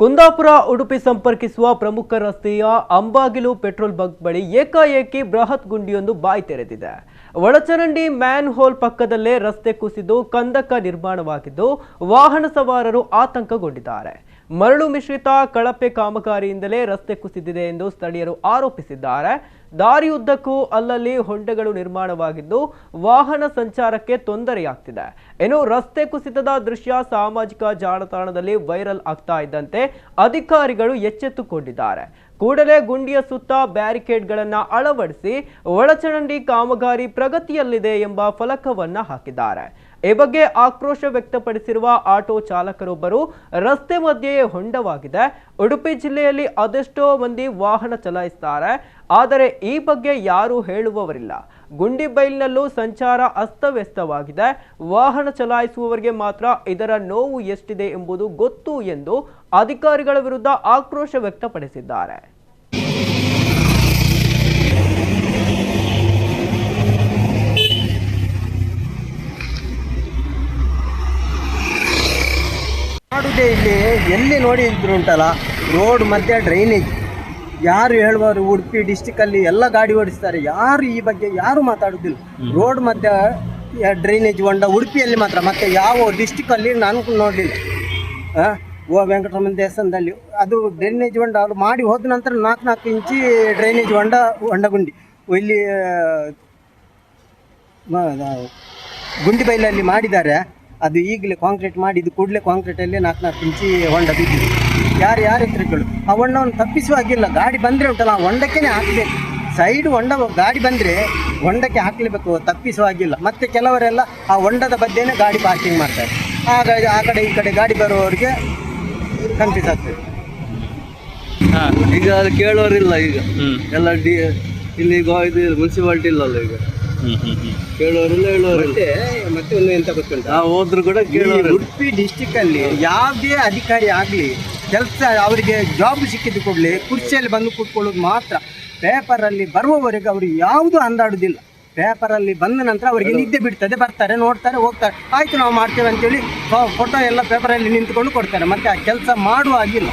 ಕುಂದಾಪುರ ಉಡುಪಿ ಸಂಪರ್ಕಿಸುವ ಪ್ರಮುಖ ರಸ್ತೆಯ ಅಂಬಾಗಿಲು ಪೆಟ್ರೋಲ್ ಬಂಕ್ ಬಳಿ ಏಕಾಏಕಿ ಬೃಹತ್ ಗುಂಡಿಯೊಂದು ಬಾಯಿ ತೆರೆದಿದೆ. ಒಳಚರಂಡಿ ಮ್ಯಾನ್ ಹೋಲ್ ಪಕ್ಕದಲ್ಲೇ ರಸ್ತೆ ಕುಸಿದು ಕಂದಕ ನಿರ್ಮಾಣವಾಗಿದ್ದು ವಾಹನ ಸವಾರರು ಆತಂಕಗೊಂಡಿದ್ದಾರೆ. ಮರಳು ಮಿಶ್ರಿತ ಕಳಪೆ ಕಾಮಗಾರಿಯಿಂದಲೇ ರಸ್ತೆ ಕುಸಿದಿದೆ ಎಂದು ಸ್ಥಳೀಯರು ಆರೋಪಿಸಿದ್ದಾರೆ. ದಾರಿಯುದ್ದಕ್ಕೂ ಅಲ್ಲಲ್ಲಿ ಹೊಂಡಗಳು ನಿರ್ಮಾಣವಾಗಿದ್ದು ವಾಹನ ಸಂಚಾರಕ್ಕೆ ತೊಂದರೆಯಾಗ್ತಿದೆ. ಇನ್ನು ರಸ್ತೆ ಕುಸಿತದ ದೃಶ್ಯ ಸಾಮಾಜಿಕ ಜಾಲತಾಣದಲ್ಲಿ ವೈರಲ್ ಆಗ್ತಾ ಇದ್ದಂತೆ ಅಧಿಕಾರಿಗಳು ಎಚ್ಚೆತ್ತುಕೊಂಡಿದ್ದಾರೆ. ಕೂಡಲೇ ಗುಂಡಿಯ ಸುತ್ತ ಬ್ಯಾರಿಕೇಡ್ಗಳನ್ನು ಅಳವಡಿಸಿ ಒಳಚರಂಡಿ ಕಾಮಗಾರಿ ಪ್ರಗತಿಯಲ್ಲಿದೆ ಎಂಬ ಫಲಕವನ್ನ ಹಾಕಿದ್ದಾರೆ. ಈ ಬಗ್ಗೆ ಆಕ್ರೋಶ ವ್ಯಕ್ತಪಡಿಸಿರುವ ಆಟೋ ಚಾಲಕರೊಬ್ಬರು ರಸ್ತೆ ಮಧ್ಯೆಯೇ ಹೊಂಡವಾಗಿದೆ. ಉಡುಪಿ ಜಿಲ್ಲೆಯಲ್ಲಿ ಅದೆಷ್ಟೋ ಮಂದಿ ವಾಹನ ಚಲಾಯಿಸುತ್ತಾರೆ, ಆದರೆ ಈ ಬಗ್ಗೆ ಯಾರೂ ಹೇಳುವವರಿಲ್ಲ. ಗುಂಡಿ ಬೈಲ್ನಲ್ಲೂ ಸಂಚಾರ ಅಸ್ತವ್ಯಸ್ತವಾಗಿದೆ. ವಾಹನ ಚಲಾಯಿಸುವವರಿಗೆ ಮಾತ್ರ ಇದರ ನೋವು ಎಷ್ಟಿದೆ ಎಂಬುದು ಗೊತ್ತು ಎಂದು ಅಧಿಕಾರಿಗಳ ವಿರುದ್ಧ ಆಕ್ರೋಶ ವ್ಯಕ್ತಪಡಿಸಿದ್ದಾರೆ. ಮಾಡುವುದೇ ಇಲ್ಲಿ ಎಲ್ಲಿ ನೋಡಿದ್ರು ಉಂಟಲ್ಲ, ರೋಡ್ ಮಧ್ಯೆ ಡ್ರೈನೇಜ್. ಯಾರು ಹೇಳುವರು? ಉಡುಪಿ ಡಿಸ್ಟಿಕಲ್ಲಿ ಎಲ್ಲ ಗಾಡಿ ಓಡಿಸ್ತಾರೆ, ಯಾರು ಈ ಬಗ್ಗೆ ಯಾರು ಮಾತಾಡೋದಿಲ್ಲ. ರೋಡ್ ಮಧ್ಯೆ ಡ್ರೈನೇಜ್ ಹೊಂಡ ಉಡುಪಿಯಲ್ಲಿ ಮಾತ್ರ, ಮತ್ತೆ ಯಾವ ಡಿಸ್ಟಿಕಲ್ಲಿ ನಾನು ನೋಡಲಿಲ್ಲ. ವೆಂಕಟರಮಣ ದೇವಸ್ಥಾನದಲ್ಲಿ ಅದು ಡ್ರೈನೇಜ್ ಹೊಂಡ ಅದು ಮಾಡಿ ಹೋದ ನಂತರ 4 ಇಂಚಿ ಡ್ರೈನೇಜ್ ಹೊಂಡ ಗುಂಡಿ ಇಲ್ಲಿ ಗುಂಡಿ ಬೈಲಲ್ಲಿ ಮಾಡಿದ್ದಾರೆ. ಅದು ಈಗಲೇ ಕಾಂಕ್ರೀಟ್ ಮಾಡಿದ್ದು ಕೂಡಲೇ ಕಾಂಕ್ರೀಟಲ್ಲಿ 4 ಇಂಚಿ ಹೊಂಡ ಬಿದ್ದಿದೆ. ಯಾರು ಹೆಸರುಗಳು ಆ ಹೊಂಡವನ್ನು ತಪ್ಪಿಸುವಾಗಿಲ್ಲ. ಗಾಡಿ ಬಂದರೆ ಉಂಟಲ್ಲ ಆ ಹೊಂಡಕ್ಕೆ ಹಾಕಬೇಕು. ಸೈಡ್ ಹೊಂಡ ಗಾಡಿ ಬಂದರೆ ಹೊಂಡಕ್ಕೆ ಹಾಕಲೇಬೇಕು, ತಪ್ಪಿಸುವಾಗಿಲ್ಲ. ಮತ್ತು ಕೆಲವರೆಲ್ಲ ಆ ಹೊಂಡದ ಬದ್ದೆನೇ ಗಾಡಿ ಪಾರ್ಕಿಂಗ್ ಮಾಡ್ತಾರೆ. ಆಗ ಆ ಕಡೆ ಈ ಕಡೆ ಗಾಡಿ ಬರುವವರಿಗೆ ಕನ್ಫ್ಯೂಸ್ ಆಗ್ತದೆ. ಈಗ ಅದು ಕೇಳೋರಿಲ್ಲ. ಈಗ ಎಲ್ಲ ಇಲ್ಲಿ ಇದು ಮುನ್ಸಿಪಾಲ್ಟಿ ಇಲ್ಲಲ್ಲ, ಈಗ ಕೇಳೋರಿಲ್ಲ ಹೇಳೋರಿಲ್ಲ. ಮತ್ತೆ ಒಂದು ಎಂತ ಗೊತ್ತುಂಟು, ನಾವು ಹೋದ್ರು ಕೂಡ ಕೇಳೋರು. ಉಡುಪಿ ಡಿಸ್ಟಿಕಲ್ಲಿ ಯಾವುದೇ ಅಧಿಕಾರಿ ಆಗಲಿ ಕೆಲಸ ಅವರಿಗೆ ಜಾಬ್ ಸಿಕ್ಕಿದ್ದು ಕೂಡಲೇ ಕುರ್ಚಿಯಲ್ಲಿ ಬಂದು ಕೂತ್ಕೊಳ್ಳೋದು ಮಾತ್ರ. ಪೇಪರಲ್ಲಿ ಬರುವವರೆಗೆ ಅವರು ಯಾವುದು ಅಂದಾಡುವುದಿಲ್ಲ. ಪೇಪರಲ್ಲಿ ಬಂದ ನಂತರ ಅವರಿಗೆ ನಿದ್ದೆ ಬಿಡ್ತದೆ, ಬರ್ತಾರೆ, ನೋಡ್ತಾರೆ, ಹೋಗ್ತಾರೆ. ಆಯಿತು ನಾವು ಮಾಡ್ತೇವೆ ಅಂತೇಳಿ ಫೋಟೋ ಎಲ್ಲ ಪೇಪರಲ್ಲಿ ನಿಂತ್ಕೊಂಡು ಕೊಡ್ತಾರೆ. ಮತ್ತು ಆ ಕೆಲಸ ಮಾಡುವ ಆಗಿಲ್ಲ.